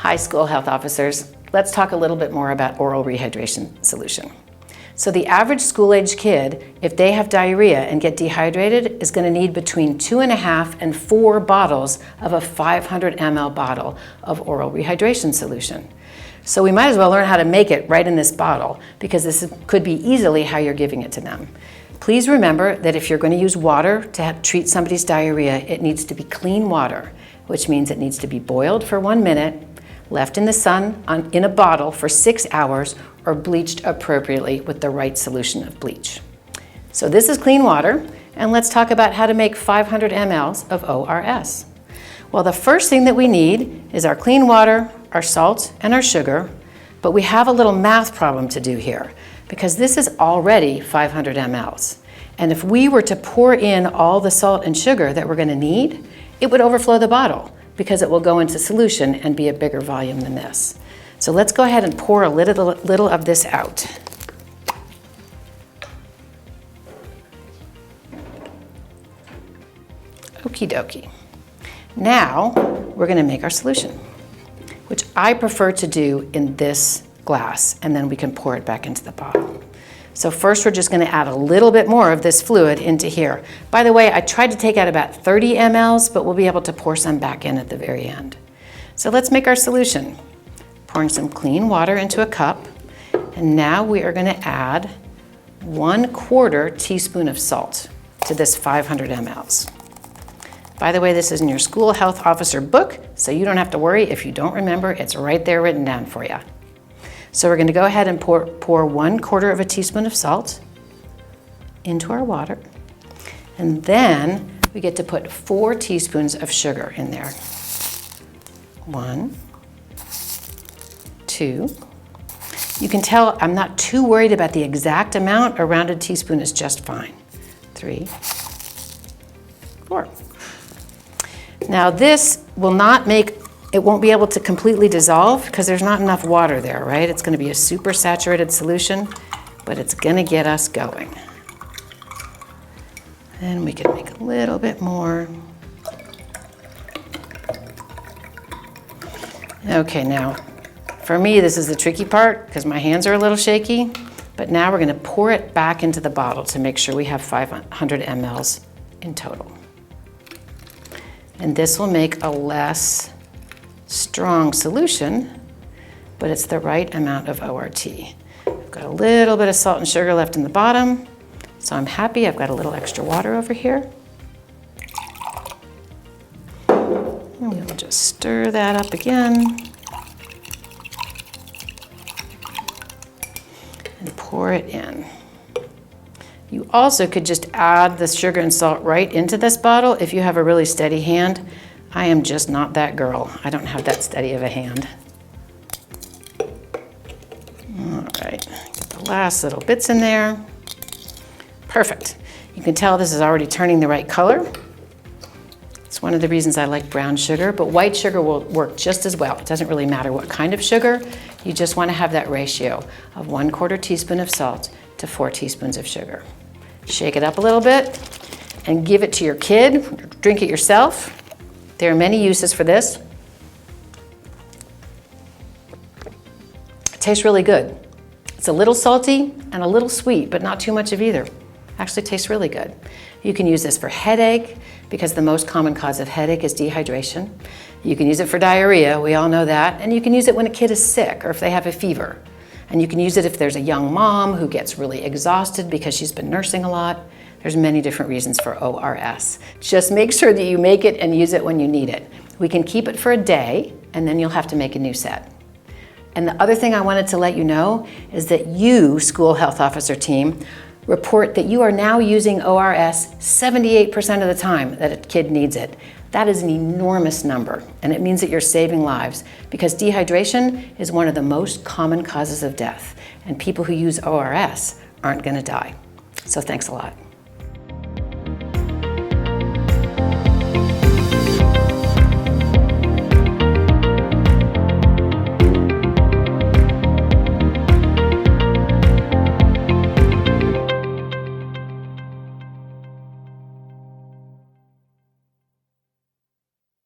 Hi, School Health Officers. Let's talk a little bit more about Oral Rehydration Solution. So the average school-age kid, if they have diarrhea and get dehydrated, is going to need between 2.5 and 4 bottles of a 500 ml bottle of Oral Rehydration Solution. So we might as well learn how to make it right in this bottle, because this could be easily how you're giving it to them. Please remember that if you're going to use water to treat somebody's diarrhea, it needs to be clean water, which means it needs to be boiled for 1 minute, left in the sun in a bottle for 6 hours, or bleached appropriately with the right solution of bleach. So this is clean water, and let's talk about how to make 500 mLs of ORS. Well, the first thing that we need is our clean water, our salt, and our sugar, but we have a little math problem to do here, because this is already 500 mLs. And if we were to pour in all the salt and sugar that we're going to need, it would overflow the bottle, because it will go into solution and be a bigger volume than this. So let's go ahead and pour a little of this out. Okie dokie. Now we're going to make our solution, which I prefer to do in this glass, and then we can pour it back into the bottle. So first we're just going to add a little bit more of this fluid into here. By the way, I tried to take out about 30 mLs, but we'll be able to pour some back in at the very end. So let's make our solution. Pouring some clean water into a cup, and now we are going to add 1/4 teaspoon of salt to this 500 mLs. By the way, this is in your School Health Officer book, so you don't have to worry if you don't remember. It's right there written down for you. So we're going to go ahead and pour 1/4 teaspoon of salt into our water, and then we get to put 4 teaspoons of sugar in there. 1, 2. You can tell I'm not too worried about the exact amount. A rounded teaspoon is just fine. 3, 4. Now this will not make, it won't be able to completely dissolve because there's not enough water there, right? It's going to be a super saturated solution, but it's going to get us going. Then we can make a little bit more. Okay, now for me this is the tricky part because my hands are a little shaky, but now we're going to pour it back into the bottle to make sure we have 500 mLs in total. And this will make a less strong solution, but it's the right amount of ORT. I've got a little bit of salt and sugar left in the bottom, so I'm happy. I've got a little extra water over here. And we'll just stir that up again. And pour it in. You also could just add the sugar and salt right into this bottle if you have a really steady hand. I am just not that girl. I don't have that steady of a hand. All right, get the last little bits in there. Perfect. You can tell this is already turning the right color. It's one of the reasons I like brown sugar, but white sugar will work just as well. It doesn't really matter what kind of sugar. You just want to have that ratio of 1/4 teaspoon of salt to 4 teaspoons of sugar. Shake it up a little bit and give it to your kid. Drink it yourself. There are many uses for this. It tastes really good. It's a little salty and a little sweet, but not too much of either. Actually tastes really good. You can use this for headache, because the most common cause of headache is dehydration. You can use it for diarrhea, we all know that, and you can use it when a kid is sick or if they have a fever. And you can use it if there's a young mom who gets really exhausted because she's been nursing a lot. There's many different reasons for ORS. Just make sure that you make it and use it when you need it. We can keep it for a day, and then you'll have to make a new set. And the other thing I wanted to let you know is that you, School Health Officer team, report that you are now using ORS 78% of the time that a kid needs it. That is an enormous number, and it means that you're saving lives, because dehydration is one of the most common causes of death, and people who use ORS aren't going to die. So thanks a lot.